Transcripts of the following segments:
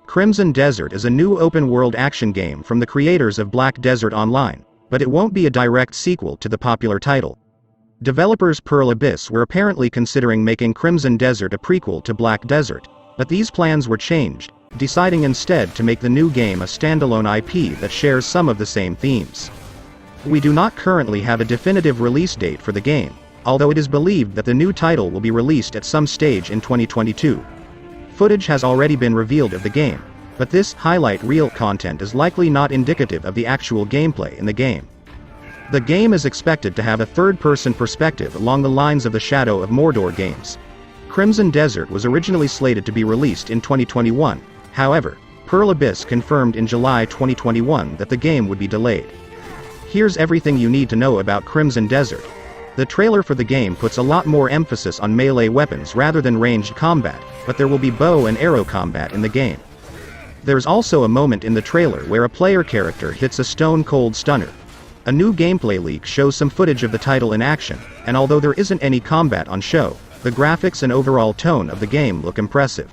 Crimson Desert is a new open-world action game from the creators of Black Desert Online, but it won't be a direct sequel to the popular title. Developers Pearl Abyss were apparently considering making Crimson Desert a prequel to Black Desert, but these plans were changed, deciding instead to make the new game a standalone IP that shares some of the same themes. We do not currently have a definitive release date for the game, although it is believed that the new title will be released at some stage in 2022. Footage has already been revealed of the game, but this highlight reel content is likely not indicative of the actual gameplay in the game. The game is expected to have a third-person perspective along the lines of the Shadow of Mordor games. Crimson Desert was originally slated to be released in 2021, however, Pearl Abyss confirmed in July 2021 that the game would be delayed. Here's everything you need to know about Crimson Desert. The trailer for the game puts a lot more emphasis on melee weapons rather than ranged combat, but there will be bow and arrow combat in the game. There's also a moment in the trailer where a player character hits a stone-cold stunner. A new gameplay leak shows some footage of the title in action, and although there isn't any combat on show, the graphics and overall tone of the game look impressive.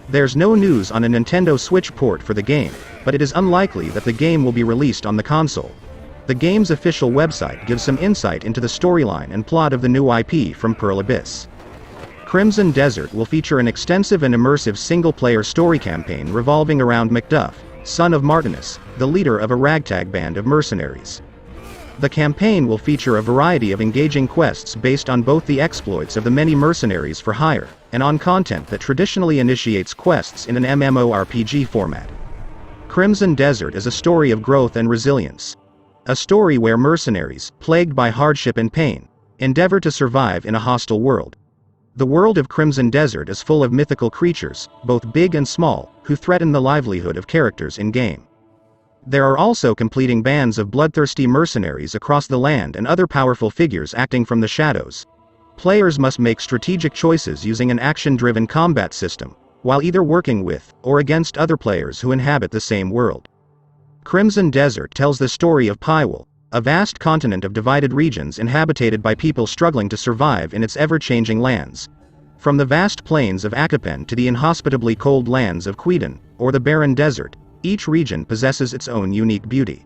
There's no news on a Nintendo Switch port for the game, but it is unlikely that the game will be released on the console. The game's official website gives some insight into the storyline and plot of the new IP from Pearl Abyss. Crimson Desert will feature an extensive and immersive single-player story campaign revolving around Macduff, son of Martinus, the leader of a ragtag band of mercenaries. The campaign will feature a variety of engaging quests based on both the exploits of the many mercenaries for hire, and on content that traditionally initiates quests in an MMORPG format. Crimson Desert is a story of growth and resilience. A story where mercenaries, plagued by hardship and pain, endeavor to survive in a hostile world. The world of Crimson Desert is full of mythical creatures, both big and small, who threaten the livelihood of characters in-game. There are also completing bands of bloodthirsty mercenaries across the land and other powerful figures acting from the shadows. Players must make strategic choices using an action-driven combat system, while either working with, or against other players who inhabit the same world. Crimson Desert tells the story of Pywel, a vast continent of divided regions inhabited by people struggling to survive in its ever-changing lands. From the vast plains of Akapen to the inhospitably cold lands of Queden, or the barren desert, each region possesses its own unique beauty.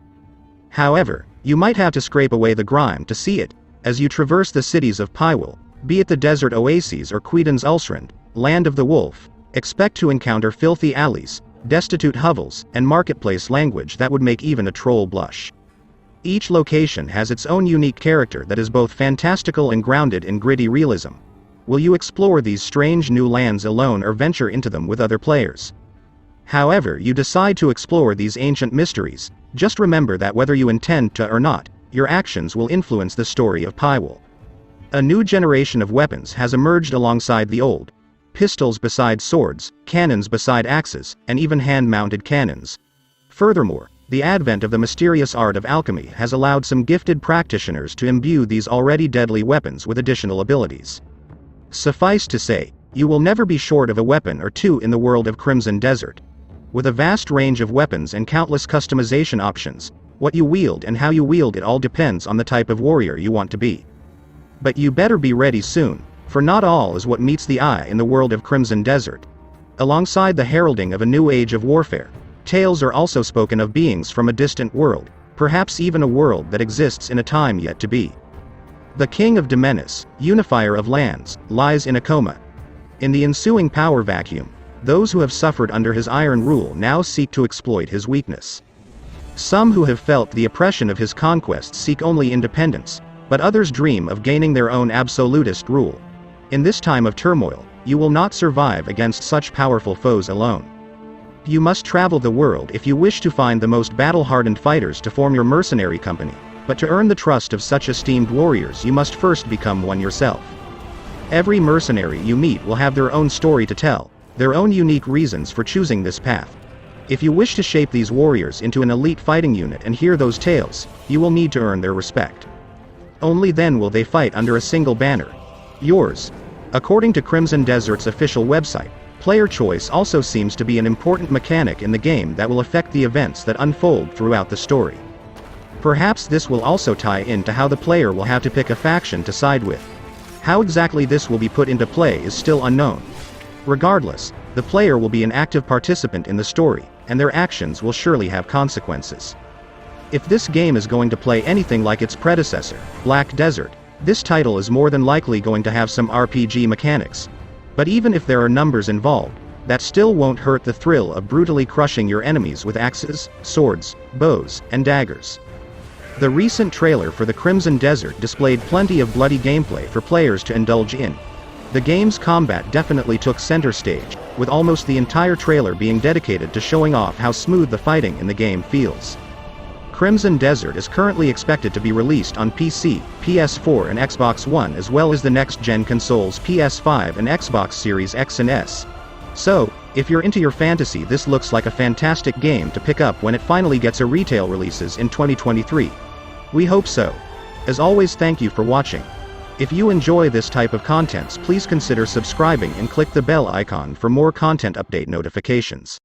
However, you might have to scrape away the grime to see it, as you traverse the cities of Pywel, be it the desert oases or Queden's Ulsrand, land of the wolf. Expect to encounter filthy alleys, destitute hovels, and marketplace language that would make even a troll blush. Each location has its own unique character that is both fantastical and grounded in gritty realism. Will you explore these strange new lands alone or venture into them with other players? However you decide to explore these ancient mysteries, just remember that whether you intend to or not, your actions will influence the story of Pywel. A new generation of weapons has emerged alongside the old. Pistols beside swords, cannons beside axes, and even hand-mounted cannons. Furthermore, the advent of the mysterious art of alchemy has allowed some gifted practitioners to imbue these already deadly weapons with additional abilities. Suffice to say, you will never be short of a weapon or two in the world of Crimson Desert. With a vast range of weapons and countless customization options, what you wield and how you wield it all depends on the type of warrior you want to be. But you better be ready soon, for not all is what meets the eye in the world of Crimson Desert. Alongside the heralding of a new age of warfare, tales are also spoken of beings from a distant world, perhaps even a world that exists in a time yet to be. The King of Demenis, unifier of lands, lies in a coma. In the ensuing power vacuum, those who have suffered under his iron rule now seek to exploit his weakness. Some who have felt the oppression of his conquests seek only independence, but others dream of gaining their own absolutist rule. In this time of turmoil, you will not survive against such powerful foes alone. You must travel the world if you wish to find the most battle-hardened fighters to form your mercenary company, but to earn the trust of such esteemed warriors you must first become one yourself. Every mercenary you meet will have their own story to tell, their own unique reasons for choosing this path. If you wish to shape these warriors into an elite fighting unit and hear those tales, you will need to earn their respect. Only then will they fight under a single banner. Yours. According to Crimson Desert's official website, player choice also seems to be an important mechanic in the game that will affect the events that unfold throughout the story. Perhaps this will also tie into how the player will have to pick a faction to side with. How exactly this will be put into play is still unknown. Regardless, The player will be an active participant in the story, and their actions will surely have consequences. If this game is going to play anything like its predecessor, Black Desert, this title is more than likely going to have some RPG mechanics. But even if there are numbers involved, that still won't hurt the thrill of brutally crushing your enemies with axes, swords, bows, and daggers. The recent trailer for the Crimson Desert displayed plenty of bloody gameplay for players to indulge in. The game's combat definitely took center stage, with almost the entire trailer being dedicated to showing off how smooth the fighting in the game feels. Crimson Desert is currently expected to be released on PC, PS4 and Xbox One, as well as the next-gen consoles PS5 and Xbox Series X and S. So, if you're into your fantasy, this looks like a fantastic game to pick up when it finally gets a retail releases in 2023. We hope so. As always, thank you for watching. If you enjoy this type of contents, please consider subscribing and click the bell icon for more content update notifications.